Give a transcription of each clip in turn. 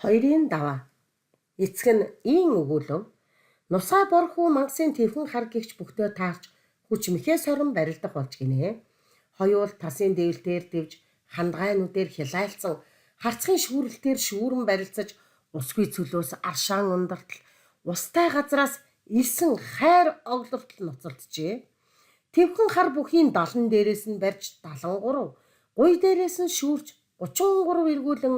Хоёрын даваа. Эцэг нь ийн өгүүлв. Нусаа борхуу мангасын тэвхэн хар гихч бүхтөө таарч хүч мэхээ сорон барилдах болж гинэ. Хоёул тасын дэвлтээр дэвж хандгайнуудээр хялайлцсан харцгийн шүүрэлтээр шүүрэн барилцаж усгүй цөлөөс аршаан ундартал устай газраас ирсэн хайр оглортол ноцолджээ. Тэвхэн хар бүхийн 70 дээрээс нь барьж 73, гуй дээрээс нь шүүрч 33 эргүүлэн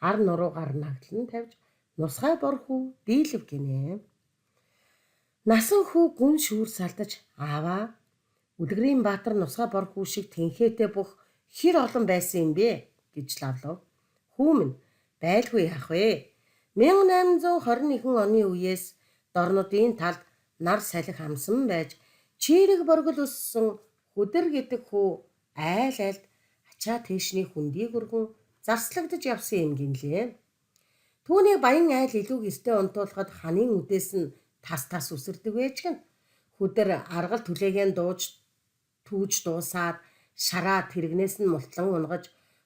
ар нуруугаар нагдлан тавьж нусгай борхуу дийлв гинэ. Насан хүү гүн шүүр салдаж ааваа Үлгэрийн Баатар нусгай борхуу шиг тэнхээтэй бүх хэр олон байсан юм бэ гэж лавлав. Хүү минь байлгүй яах вэ? 1821 оны үеэс дорнодын талд нар салхи амсан байж чирэг боргол өссөн хүдэр гэдэг хүү айл айлд ачаа тэшний хүндийг өргөн зарслагдаж явсан юм гинлээ. Түүний баян айл илүү гэртээ унтуулахад ханын үдээс нь тас үсэрдэг байж гэн. Хүдэр аргал түлээгэн дууж түүж дуусаад шараа тэрэгнээс нь мултлан унгаж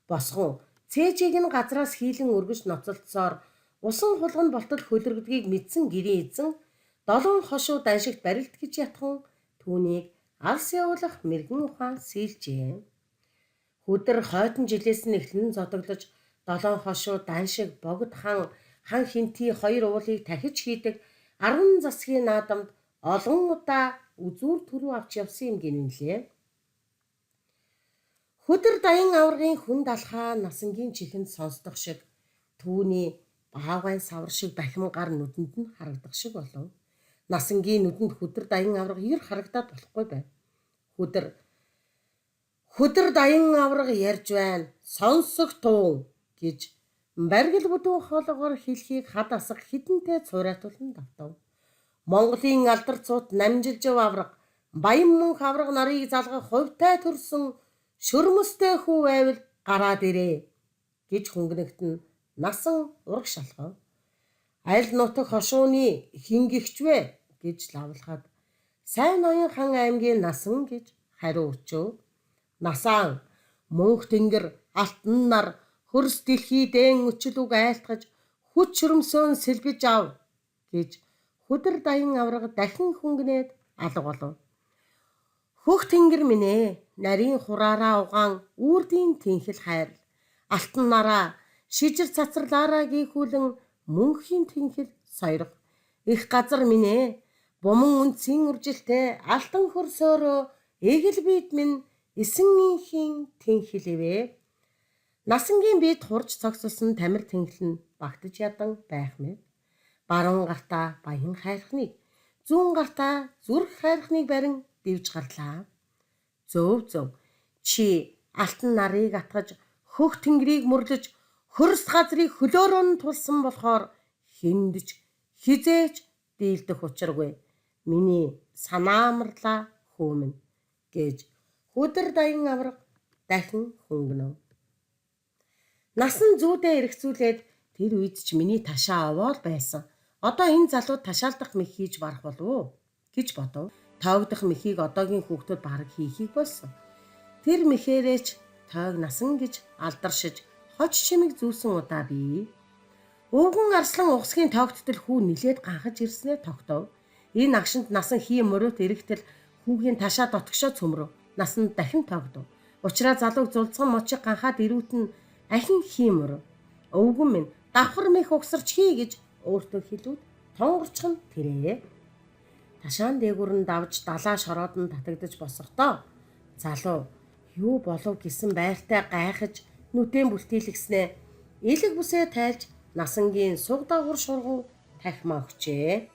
босгон цээжийг нь газраас хийлэн өргөж ноцолцсоор усан хулган болтол хөлөргдгийг мэдсэн гэрийн эзэн 7 хошуу даншигт барилт гэж ятхан түүнийг алс явуулах мэрэгэн ухаан сэлжээ. Хүдэр хойтон жилээс нь эхлэн зодоглож 7 хошуу даншиг богд хан хинтий 2 уулыг тахиж хийдэг 10 засгийн наадамд олон удаа үзүүр түрүү авч явсан юм гинэлээ. Хүдэр даян аваргын хүнд алхаа насангийн чихэнд сонсдох шиг түүний баавгайн савар шиг дахин гар нүдэнд нь харагдах шиг болов. Насангийн нүдэнд хүдэр даян аварга ер харагдаад болохгүй байв. Хүдэр даян аварга ярьж байна. Сонсох туу гэж баргил бүдүүн хоолоогоор хэлхийг хад асах хідэнтэй цуурайтуулан давтав. Монголын алдарцууд намжилжив аварга, баян мөнх аварга нарыг залгах хувьтай төрсөн шөрмөстэй хүү байвал гараад ирээ гэж хөнгөнөгтөн насан ураг шалгав. Аль нутаг хошууны хингэгч вэ гэж лавлахад сайн ноён хан аймгийн насан гэж хариу өчөө. Насаан мөнх тэнгэр алтан нар хөрс дэлхий дээн өчл үг айлтгаж хүч шөрмсөөн сэлбэж ав гэж хүдэр даян аварга дахин хөнгөнээд алга болов. Хөх тэнгэр минь ээ, нарийн хураараа угаан үрдийн тэнхэл хайрл, алтан нараа шижир цацралаараа гийхүүлэн мөнхийн тэнхэл сойрох. Их газар минь ээ, буман үнцийн үржилтэй алтан хөрсөөрөө эгэл бийт минь эсэнгийн тэнхэлэвэ. Насангийн бид хурж цогцолсон тамир тэнхэл нь багтаж ядан байх мэд. Баруун гартаа баян хайрхныг, зүүн гартаа зүрх хайрхныг барин дивж гарлаа. Зөв чи алтан нарыг атгаж хөх тэнгэрийг мөрлөж хөрс газрыг хөлөөрөө нь тулсан болохоор хиндэж хизээч дийлдэх учиргүй. Миний санаамарлаа хөөмн гэж хүдэр даян аварга дахин хөнгөнөв. Насан зүүдээ эргцүүлээд тэр үед ч миний ташаа овоол байсан. Одоо энэ залууд ташаалдах мэх хийж барах болов уу гэж бодов. Тоогдох мехийг одоогийн хүүхдүүд бараг хийхийг болсон. Тэр мехээрээч тоог насан гэж алдаршиж хоч чимэг зүүсэн удаа би өвгөн арслан угсгийн тоогдтол хүү нилээд ганхаж ирснээр тогтов. Энэ агшинд насан хий мөрөөт эрэхтэл хүүгийн ташаа дотгошоо цөмрөв. Насанд дахин тогдов. Учраа залууг зулцган мочиг ганхаад ирүүт нь ахин хий мөрөв. Өвгөн минь давхар мэх угсарч хий гэж өөртөө хэлүүд тонгорчхон тэрээ. Ташаан дээгүүр нь давж далаа шороод нь татагдаж босохдоо залуу юу болов гэсэн байртай гайхаж нүдэн бүлтийлгснээ элэг бүсээ тайлж насангийн суг дагуур шургуу тахимаа өгчээ.